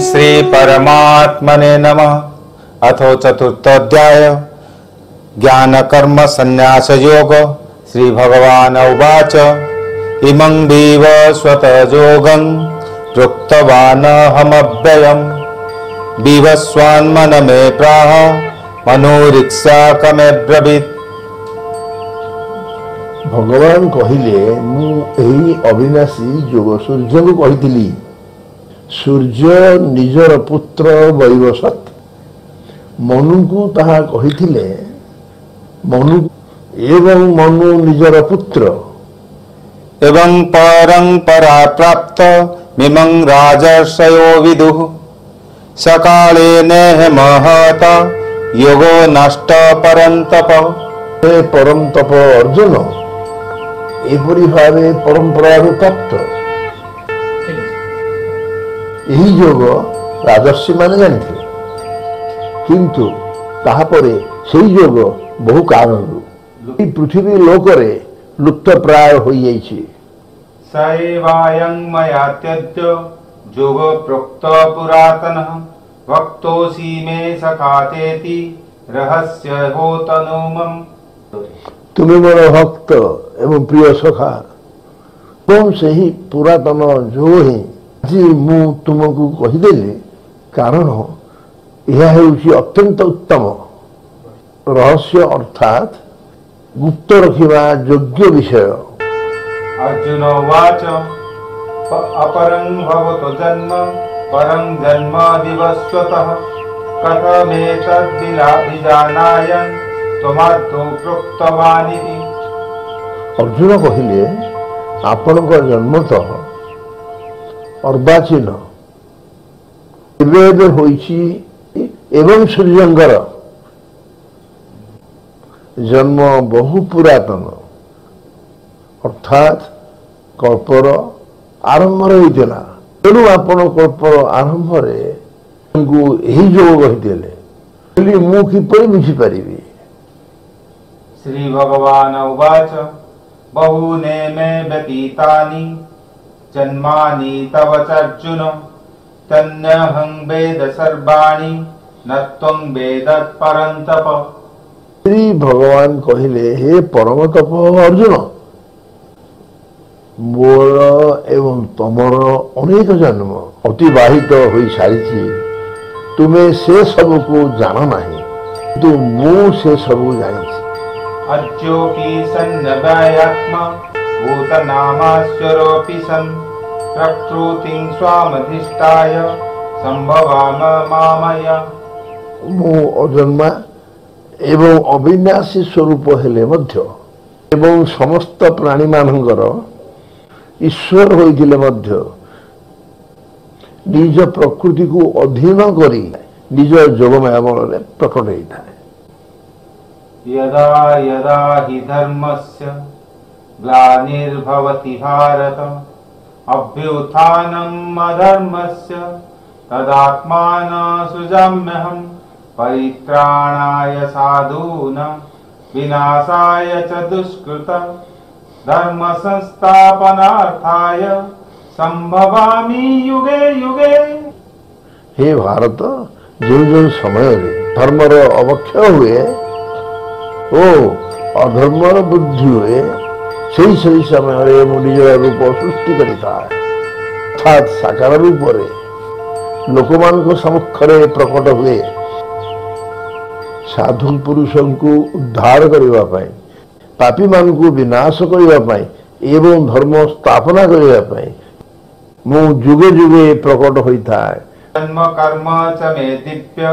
श्री परमात्मने नमः। अथो चतुर्थोऽध्याय ज्ञान कर्म संन्यास योग। श्री भगवान उवाच इमं विवस्वत योगं प्रोक्तवानहमव्ययम् विवस्वान्मन मे प्राह मनोरिक्षा कमे ब्रवीत्। भगवान कहिले मु एही अविनाशी योग सूर्य को कहिथिली। सूर्य निजर पुत्र वैवस्वत मनु को ताहा कहिथिले। मनु एवं मनु निजर पुत्र एवं परं परा प्राप्त मिमं राजर्षयो विदुः सकाले नेह महत योगो नष्ट परंतप। हे परम तप अर्जुन एपरि भावे परंपरा प्राप्त यही योग राजर्षि माने जानथिले, किंतु ताहापरे सेही योग बहु कारणरू पृथ्वी लोकरे लुप्त प्राय होई जाइछि। सैवायं मया त्यज्य जोग प्रोक्त पुरातनः वक्तोऽसि मे सखातेति रहस्य होतनुमम्। तुम्हें मोर भक्त एवं प्रिय सखा तुम से ही पुरातन जो ही आज मु तुमको कहीदेली, कारण यह है अत्यंत उत्तम रहस्य अर्थात गुप्त रखिबा योग्य विषय। अर्जुन उवाच अपरं भवतो जन्म परं जन्म विवस्वतः कथमेतद्विजानायं त्वमादौ प्रोक्तवानिति। अर्जुन कहिले आपणक जन्म तो अर्वाचीन एवं होइछि एवं सूर्यंकर जन्म बहु पुरातन अर्थात कल्पर आरंभ होइतिला। तेणु आपण कल्पर आरंभ यही योग कहीदेले मु किपरि बुझिपारिबि। श्री भगवान उवाच बहूनि मे व्यतीतानि जन्मानि तव चार्जुन तन्यहं वेद सर्वाणि न त्वं वेद परन्तप। श्री भगवान कहिले हे परम तप अर्जुन मोर एवं तमर अनेक जन्म अतिबाहित हो सारी तुम्हें से सब को जान नहीं, तो मु से सब जानी। अज्योपि सन्नवायात्मा भूतनामाश्वरोऽपि सन् प्रकृतिं स्वामधिष्ठाय संभवाम मामया। मु अजन्मा एवं अविनाशी स्वरूप हेले मध्य एवं समस्त प्राणी मानकर ईश्वर होइथिले मध्य निज प्रकृति को अधीन करी निज जोगमाया बल प्रकट होता है। यदा यदा हि धर्मस्य ग्लानिर्भवति भारत अभ्युत्थानम् अधर्मस्य तदात्मानं सृजाम्यहं परित्राणाय साधूनां विनाशाय च दुष्कृतं धर्म संस्थापनार्थाय संभवामि युगे युगे। हे भारत जो जो समय धर्मर अवक्षय हुए ओ अधर्मर बुद्धि हुए सही समय मु निज रूप सृष्टि करता है अर्थात साकार रूप लोकमान सम्मुखरे प्रकट हुए साधु पुरुष को उद्धार करने पापी मान को विनाश करने एवं धर्म स्थापना करने मु जुगे जुगे प्रकट होता है। जन्म कर्म च मे दिव्य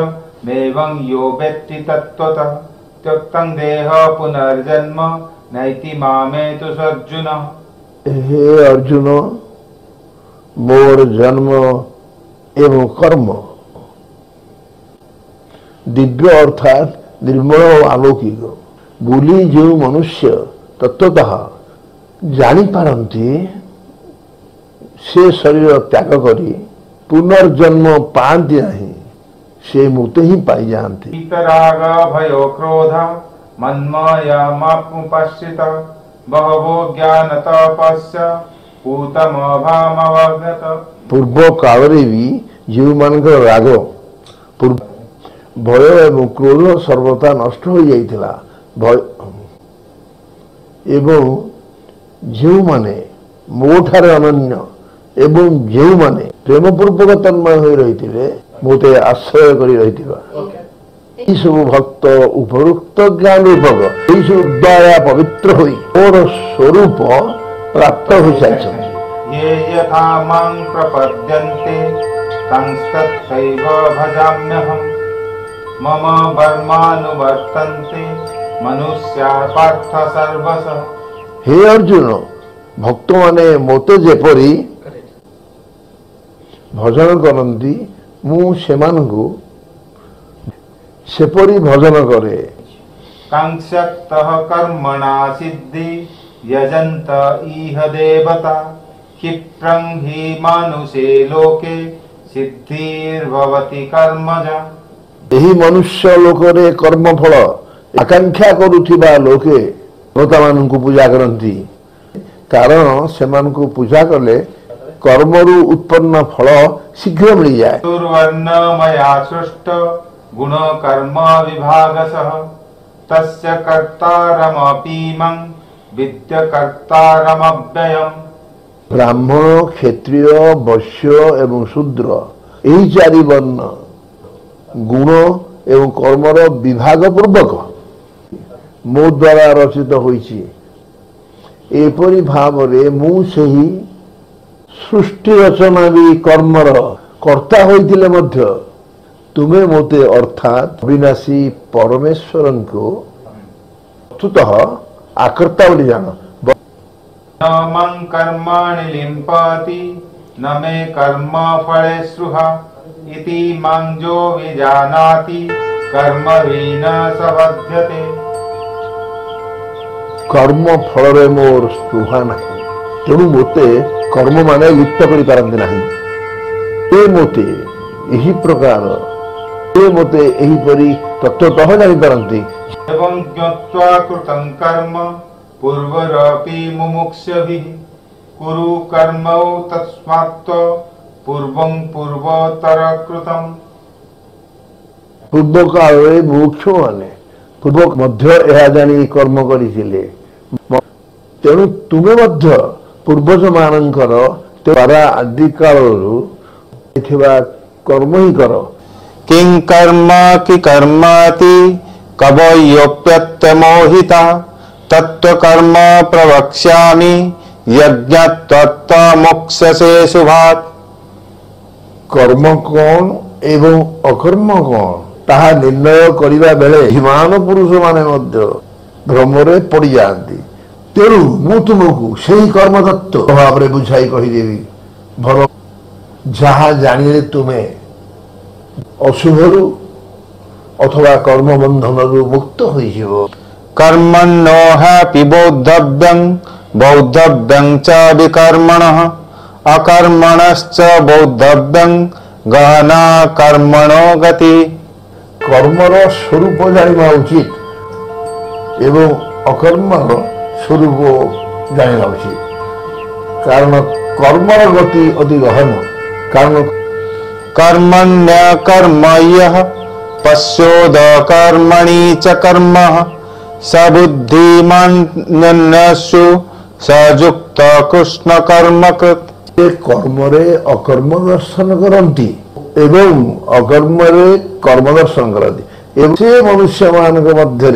मेवं यो वेत्ति तत्त्वतः त्यक्तं देह पुनर्जन्म नैति मामेतु अर्जुन। हे अर्जुन मोर जन्म एवं कर्म दिव्य अर्थात निर्मल और अलौकिक बोली जो मनुष्य तत्वतः जानी पारंती से शरीर त्याग करी पुनर्जन्म पाती नहीं से मुक्त ही पाई जानती। वीतराग भयो क्रोध मन्मयमाप्नुपश्चित बहवो ज्ञानतपस्य पूतमभामवगत। पूर्व काल भी जो मानकर राग भय एवं क्रोध सर्वथा नष्ट हो जाइथिला भय एवं जो माने मोठारे अनन्य एवं जो माने प्रेम पूर्वक तन्मय हो रही मोते आश्रय करी रही सब भक्त उपरोक्त ज्ञान रूपक सब दया पवित्र होई और स्वरूप प्राप्त हो सारी ये यथा मां प्रपद्यन्ते तंस्तथैव भजाम्यहम् मम वर्मानुवर्तन्ते मनुष्या पार्थ सर्वशः। हे अर्जुन भक्त माने मोते जेपरी भजन करती मु सेमानकु सेपरी भजन करे। कांक्षतः कर्मणा सिद्धि यजन्त इह देवता क्षिप्रं हि मानुषे लोके सिद्धिर्भवति कर्मजा। यही मनुष्य लोकरे कर्म फल आकांक्षा करुथिबा लोके देवता मानकु पूजा करती कारण सेमानकु पूजा कले कर्मरु उत्पन्न फल शीघ्र मिल जाए। दुर्वर्ण मया सृष्ट गुण कर्म विभागसः तस्य कर्तारमपीमं विद्य कर्तारमव्ययम्। ब्राह्मण क्षत्रिय वैश्य एवं शूद्र यही चारि वर्ण गुण एवं कर्मर विभाग पूर्वक मो द्वारा रचित होइछि एपरि भाव रे मु सही सृष्टि रचना भी कर्मर कर्ता होइतिले मध्य तुमे मोते अर्थात अविनाशी परमेश्वर को वस्तुतः आकर्ता बोली जान। न मं कर्माणि लिम्पति न मे कर्म फले स्पृहा इति मां जो विजानाति कर्महीन स बध्यते। कर्म फल रे मोर स्पृहा नहीं तेणु मोते कर्म माने लिप्त करि पारंती नहीं। ए मोते यही प्रकार ए मोते यही परि तत्वतः जानि पारंती। एवं ज्ञात्वा कृतं कर्म पूर्वरपि मुमुक्षुभिः कुरु कर्मौ तस्मात् पूर्वं पूर्वोत्तर कृतम्। पूर्व काल रे मोक्ष माने पूर्व मध्य एहा जानि कर्म करिथिले तेणु तुमे मध्य पूर्वज मानकर द्वारा आदि कालरू थिबा कर्म ही कर। किं कर्म कि कर्माति कवयोप्यत्यमोहिता तत्व कर्म प्रवक्ष्यामि यज्ञत्वत्त मोक्षसे शुभात्। कर्म कौन एवं अकर्म कौन ताहा निर्णय करिबा बेले हिमान पुरुष माने मध्य भ्रमरे पड़ी जाती तेणु मु तुमको सही कर्म तत्व भाव रे बुझाई कहीदेवी भल जहा जानिले तुमे अशुभरु अथवा कर्म बंधनरु मुक्त होइजिवो। कर्मण्यो ह्यपि बौद्धव्यं बौद्धव्यं च विकर्मणः अकर्मणश्च बौद्धव्यं गहना कर्मणो गति। कर्मर स्वरूप जानिबा उचित एवं अकर्मर स्वरूप जानिबा उचित कारण कर्मर गति अति गहन कारण कर्मण्य कर्म यः पश्योद कर्मणि च कर्म स बुद्धिमान्यन्यसु सयुक्त कृष्ण कर्मकृत्। कर्मरे अकर्म दर्शन करती एवं अकर्मरे कर्म दर्शन करती एवं से मनुष्य मानक मध्य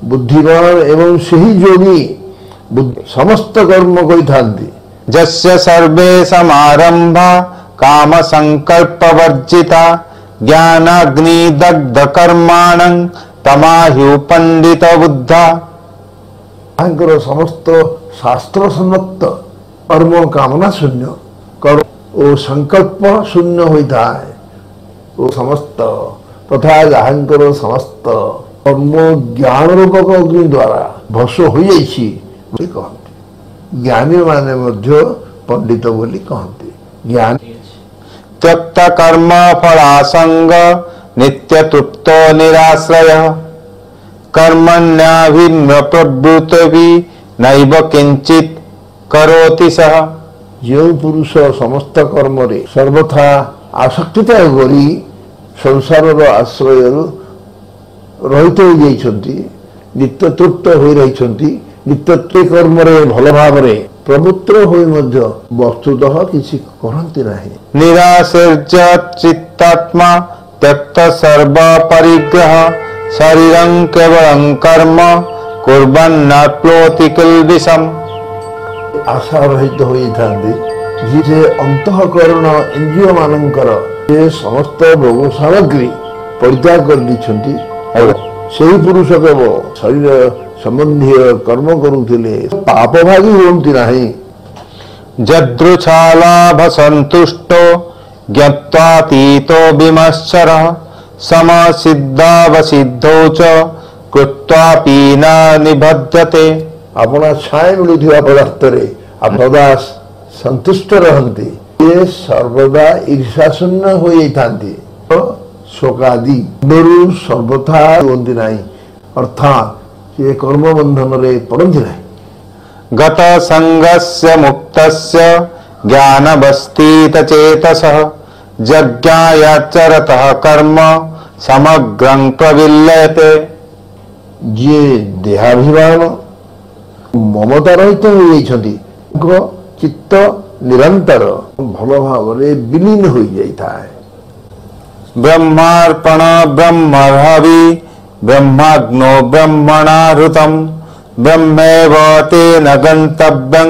बुद्धिमान एवं सही योगी समस्त कर्म कही थांती। जस्य सर्वे समारंभा काम संकल्प वर्जिता ज्ञानाग्नि दग्ध कर्माणं तमाहु पंडित बुद्धा। समस्त शास्त्र सम्मत कर्म कामना शून्य कर्म ओ संकल्प शून्य होता है ओ समस्त तथा जहांकर समस्त कर्म ज्ञान रूपक अग्नि द्वारा भस्म हो जाइछि कहते ज्ञानी माने मध्य पंडित बोली कहते। ज्ञान त्यक्त कर्म फलासंग नित्य तृप्तो निराश्रय कर्मण्याभिन्न प्रवृत्ति नैव किंचित करोति सः। जो पुरुष समस्त कर्म रे सर्वथा आसक्ति त्याग करी संसार आश्रय रहित हो जाइछन्ति नित्य तृप्त हो रहिछन्ति नित्य कर्म भल भाव प्रवृत्त होई मध्य वस्तुतः किसी करन्ति नाही। निराशीर्य चित्तात्मा त्यक्त सर्व परिग्रह शरीरं केवलं कर्म कुर्वन्नाप्नोति किल्बिषम्। आशा रहित होई थांती जे अंतःकरण इंद्रिय मानकर जे समस्त भोग सामग्री परित्याग कर दिछन्ति सेही पुरुष केवल शरीर संबंधी कर्म करुथिले पाप भागी होंति नाही। जदृच्छालाभ संतुष्टो ज्ञात्वातीतो विमश्चरः समसिद्धावसिद्धौ च कृत्वापि न निबध्यते। अपना छाए मिलुथिबा पदार्थ रे सदा संतुष्ट रहन्ति ये सर्वदा ईर्ष्याशून्य हो जाइथांति शोकादि डरु सर्वथा होंति नाही अर्थात ये कर्म बंधन रे पड़न्ति नाही। गत संगस्य मुक्तस्य ज्ञानवस्थित चेतसः जज्ञायाचरतः कर्म समग्रं प्रविल्यते। जे देहाभिमान ममता रहित हो जाइछन्ति चित्त निरंतर भल भाव विलीन हो जाता है। ब्रह्मार्पण ब्रह्महवि ब्रह्माग्नो ब्रह्मणाहुतम् ब्रह्मैव तेन गन्तव्यं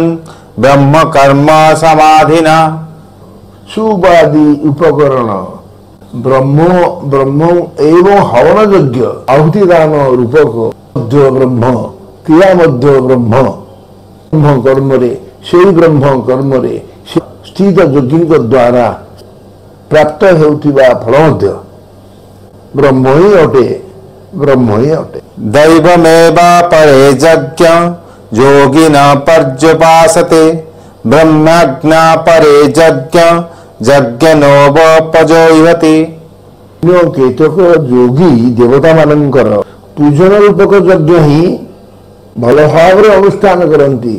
ब्रह्म कर्म समाधिना। सुबादि उपकरण ब्रह्म एवं हवन यज्ञ आहुति दान रूपक मध्य ब्रह्म क्रिया मध्य ब्रह्म ब्रह्म कर्म से ब्रह्म कर्म स्थित योगी द्वारा प्राप्त होउथिबा फल मध्य ब्रह्म ही अटे ब्रह्म ही अटे। दैवमेवा परे यज्ञ योगिना पर्युपासते ब्रह्मज्ञा परे यज्ञ यज्ञनोपजोहति। केतक योगी देवता मानकर पूजन रूपक यज्ञ ही भल भाव अनुष्ठान करती।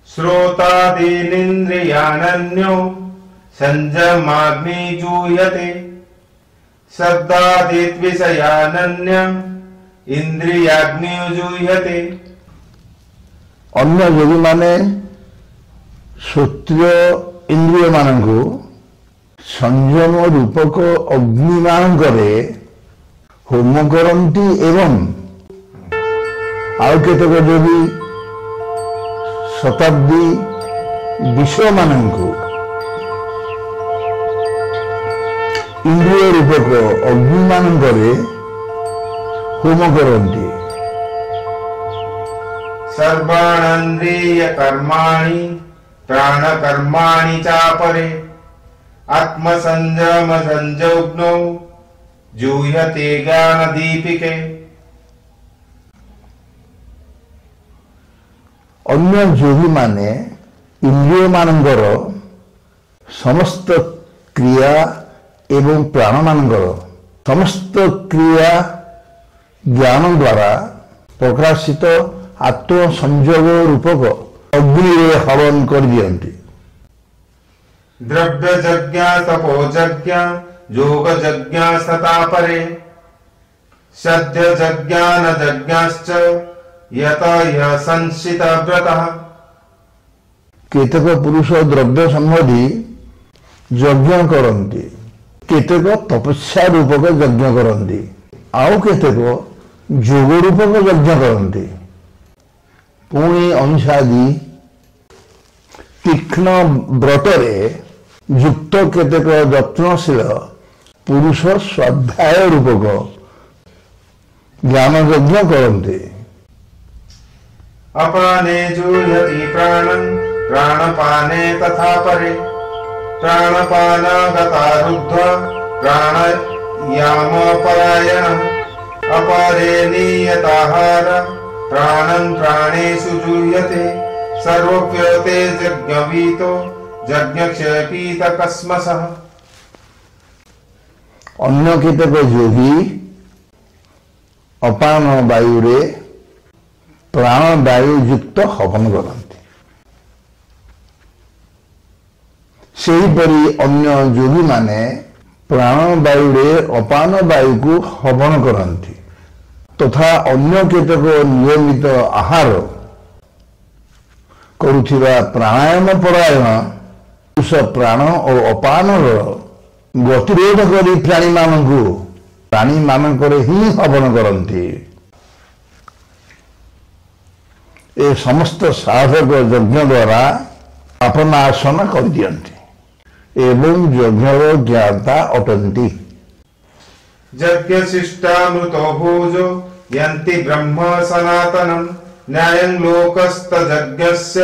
श्रोतादीनिन्द्रियानन्यो संयमाग्निजूयते शब्दादिद्विषयानन्य इंद्रियाग्निजूयते। अन्य योगी माने श्रोत्रिय इंद्रिय मानकु संयम रूपक अग्नि मानकरे होम करती एवं आउ केतक योगी शताब्दी विषय मानकु इंद्रिय रूपक अग्नि मानकरे होम करती। सर्वाणीय कर्माणि प्राण कर्माणि चापरे आत्मसंयम संयोग्नो जूयते ज्ञान दीपिके। अन्य योगी माने इंद्रिय मानकर समस्त क्रिया एवं प्राण मानकर समस्त क्रिया ज्ञान द्वारा प्रकाशित आत्म संयोग रूपक अग्नि हवन कर दियंती। द्रव्य यज्ञ तपो यज्ञ योग यज्ञ सतापरे सद्य यज्ञान यज्ञश्च यत संसित व्रतः। केतक पुरुष द्रव्य संबंधी यज्ञ करती केतक तपस्या रूपक यज्ञ करती आउ केतक जोग रूपक यज्ञ करती पुणी अंशादि तीक्ष्ण व्रतरे युक्त केतक यत्नशील पुरुष स्वाध्याय रूपक ज्ञान यज्ञ करते। अपाने जूयति प्राणं प्राणपाने तथा परे प्राणपानागता रुद्ध प्राण यामपरायण अपरे नियताहार प्राणं प्राणेषु जुह्यते सर्वव्योते यज्ञवीतो यज्ञक्षेपीतकस्मसः। अन्य केतक योगी अपान वायु प्राण वायु युक्त हवन करती। सेहीपरि अन्य योगी माने प्राण वायु अपान वायु को हवन करती तथा अन्य केतक नियमित आहार करुथिबा प्राणायाम परायण पुरुष प्राण और अपान गतिरोध करी प्राणी मानकर ही हवन करती। ए समस्त साधक यज्ञ द्वारा अपनाशन कर दियंती एवं यज्ञ ज्ञाता अटंती। यज्ञशिष्टामृतो भोजो यन्ति ब्रह्म सनातनं न्यायं लोकस्तयज्ञस्य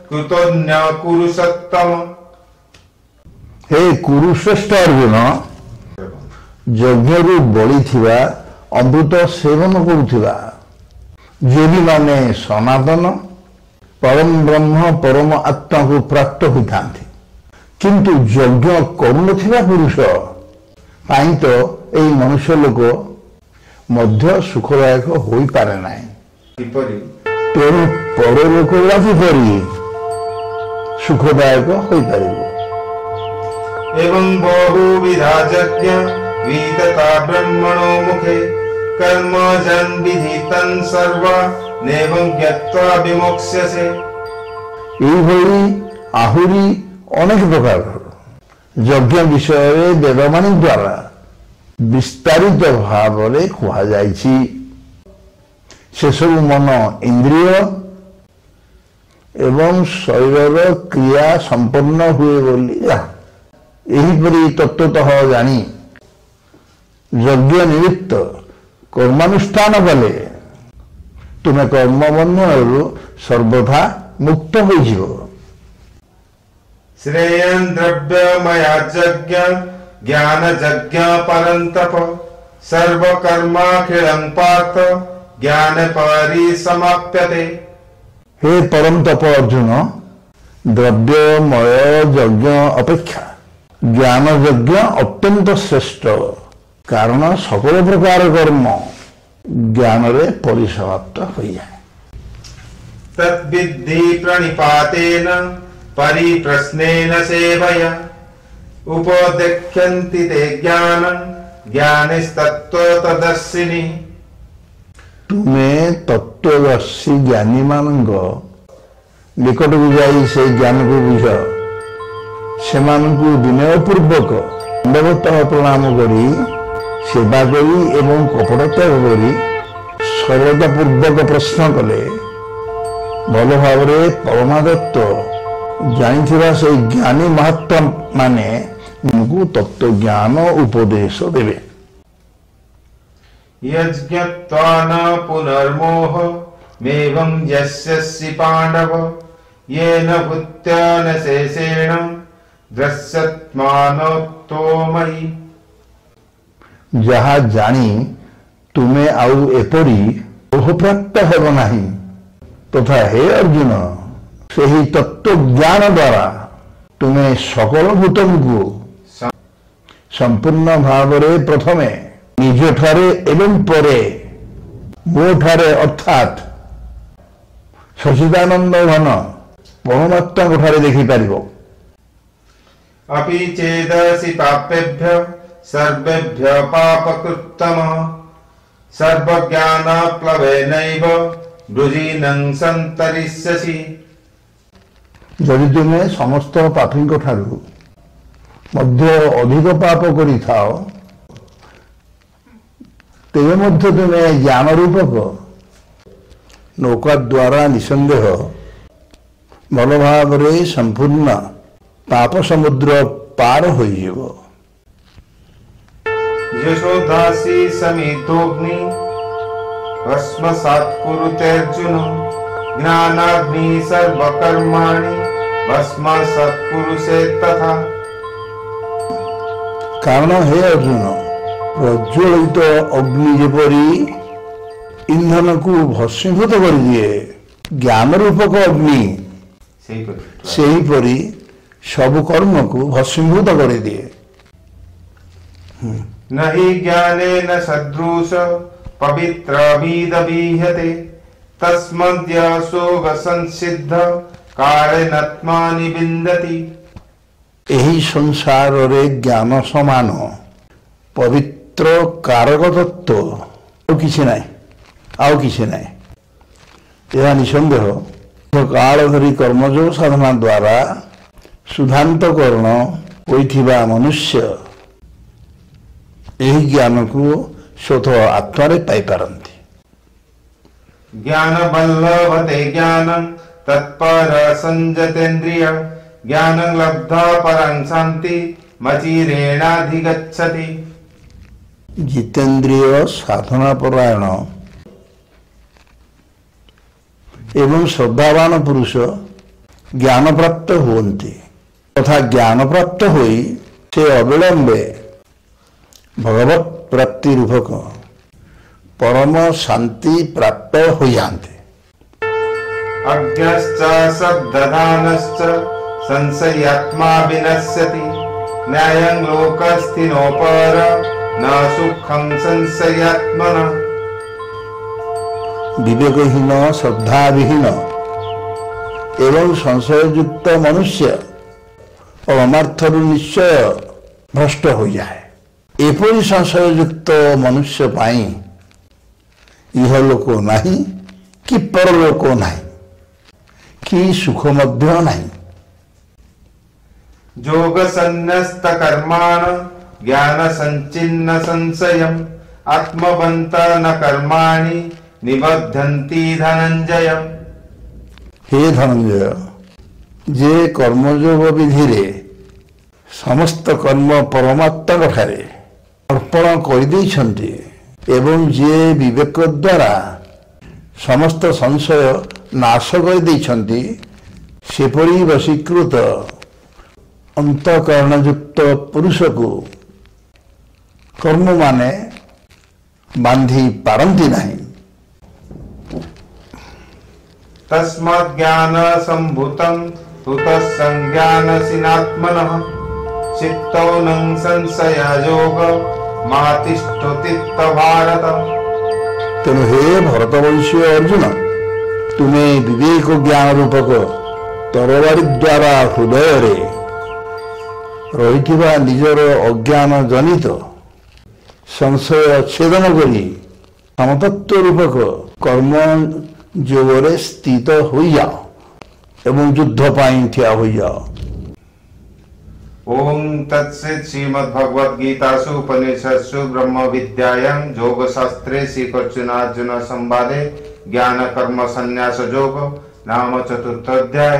कृतोऽन्य कुरुसत्तम। हे कुरुश्रेष्ठ अर्जुन यज्ञ बड़ी थिबा अमृत सेवन करुथिबा योगी माने सनातन परम ब्रह्म परम आत्मा को प्राप्त होता किंतु यज्ञ करुनथिबा पुरुष पाई तो यही मनुष्य लोक मध्य सुखदायक हो पारे ना तेणु परलोक किपरि सुखदायक हो पार। एवं बहुविधा यज्ञ वितता ब्रह्मणो मुखे कर्म जन विधितं सर्वा नेवं ज्ञात्वा विमोक्ष्यसे। आहुरी अनेक प्रकार यज्ञ विषय वेदवाणी द्वारा विस्तारित भाव में कहुछि। से सब मन इंद्रिय एवं शरीर क्रिया संपन्न हुए बोली यहीपरि तत्वतः जानी यज्ञ निमित्त कर्मानुष्ठान कले तुम्हें कर्म बंधन सर्वथा मुक्त हो। श्रेयं द्रव्यमया यज्ञ ज्ञान यज्ञ परन्तप सर्वकर्माखिलं पार्थ ज्ञान परिसमाप्यते। हे परम तप अर्जुन द्रव्यमय यज्ञ अपेक्षा ज्ञान यज्ञ अत्यंत श्रेष्ठ कारण सकल प्रकार कर्म ज्ञान रे परिसमाप्त हो जाए। तद्विद्धि प्रणिपातेन परिप्रश्नेन सेवया उपदेक्ष्यन्ति ते ज्ञानं ज्ञानिस्तत्त्वतदर्शिनि। तुम्हें तत्वदर्शी ज्ञानी मानक निकट को जाई से ज्ञान को बुझ से विनयपूर्वक दंडवत प्रणाम करी सेवा करी एवं कपटता करी सरलतापूर्वक प्रश्न कले भल भाव परमादत्त जानी से ज्ञानी महात्मा माने उनको तत्व ज्ञान उपदेश देवे। यज्ञत्वा न पुनर्मोह मेवं यस्यसि पांडव येन भूत्या न शेषेण दृश्यत्मानोत्तो मयि। जहा जानी तुम्हें आउ एपरी मोह प्राप्त हेब नहीं तथा हे अर्जुन से ही तत्व ज्ञान द्वारा तुम्हें सकल भूतम को संपूर्ण भाव प्रथमे निज ठारे एवं परे मो ठारे अर्थात सचिदानंद घन परमात्मा ठारे देखि पारिबो। अपि चेदसि पापेभ्य सर्वेभ्य पापकृत्तमः सर्वज्ञानप्लवेनैव वृजिनं सन्तरिष्यसि। यदि तुम्हें समस्त पापी ठारू मध्य अधिक पाप करि थाओ तेरे मध्य तुम्हें ज्ञान रूपक नौका द्वारा निसंदेह भल भाव संपूर्ण पाप समुद्र पार हो। यशोदासी समितोग्नि भस्मसात् कुरुतेऽर्जुन ज्ञानाग्नि सर्वकर्माणि भस्मसात् कुरुषे तथा। कारण हे अर्जुन ପ୍ରଜ୍ୱଳିତ ଅଗ୍ନି ଯେପରି ଇନ୍ଧନକୁ ଭସ୍ମୀଭୂତ କରିଦିଏ, ଜ୍ଞାନ ରୂପକ ଅଗ୍ନି ସେହିପରି ସବୁ କର୍ମକୁ ଭସ୍ମୀଭୂତ କରିଦିଏ। नहि ज्ञानेन सदृश पवित्रमिदमीह्यते तस्मद्यशोग संसिद्ध कारणेनात्मानि विन्दति। ଏହି ସଂସାରରେ ଜ୍ଞାନ ସମାନ ପବିତ୍ର କାରକ ତତ୍ତ୍ୱ ଆଉ କିଛି ନାହିଁ, ଆଉ କିଛି ନାହିଁ। ଏହା ନିଃସନ୍ଦେହ କାଳ ଧରି କର୍ମଯୋଗ ସାଧନା ଦ୍ୱାରା ଶୁଦ୍ଧାନ୍ତକରଣ ହୋଇଥିବା ମନୁଷ୍ୟ ଏହି ଜ୍ଞାନକୁ ସ୍ୱତଃ ଆତ୍ମାରେ ପାଇପାରନ୍ତି। ज्ञान बल्लभते ज्ञानं तत्पर संजतेन्द्रिय ज्ञानं लब्धा परं शान्ति मचिरेणाधिगच्छति। जितेन्द्रिय साधना परायण एवं श्रद्धावान पुरुष ज्ञान प्राप्त हुअन्ति तथा ज्ञान प्राप्त होई से अविलंबे भगवत प्राप्ति रूपक परम शांति प्राप्त हो जाते। अज्ञश्च शब्दधानश्च संशयात्मा विनश्यति न्यायं लोकस्थिनोपर न सुखं संशयात्मना। विवेकहीन श्रद्धाविहीन एवं संशययुक्त मनुष्य अमर्थरु निश्चय भ्रष्ट हो जाए। एपरी संशययुक्त मनुष्य पाई इह लोक नहीं कि परलोक नहीं कि सुख मध्य नहीं। जोग संन्यस्त कर्माण ज्ञान संचिन्न संशयम् आत्मवन्त न कर्माणि निबध्यन्ति धनंजय। हे धनंजय, जे कर्मयोग विधि रे समस्त कर्म परमात्मा ठारे अर्पण कर एवं जे विवेक द्वारा समस्त संशय नाश कर सेपरी वशीकृत अंतःकरणयुक्त पुरुष को कर्म माने बांधी पारंती नहीं। तस्मात् ज्ञान संभूतं हुतः संज्ञानसीनात्मनः चित्तो न संशययोग मातिष्ठोतित्थ भारत। तेणु हे भरतवंशीय अर्जुन, तुम्हें विवेक ज्ञान रूपक तरवारी द्वारा हृदय रे रही निजर अज्ञान जनित संशय छेदन करी समतत्व रूपक कर्म जोगरे स्थित हो जाओ एवं युद्ध पाई ठिया हो जाओ। ओम तत्सत् श्रीमद्भगवद्गीतासु उपनिषत्सु ब्रह्म विद्यायां योगशास्त्रे श्रीकृष्णार्जुन संवादे ज्ञान कर्म संन्यास योग नाम 4th अध्याय।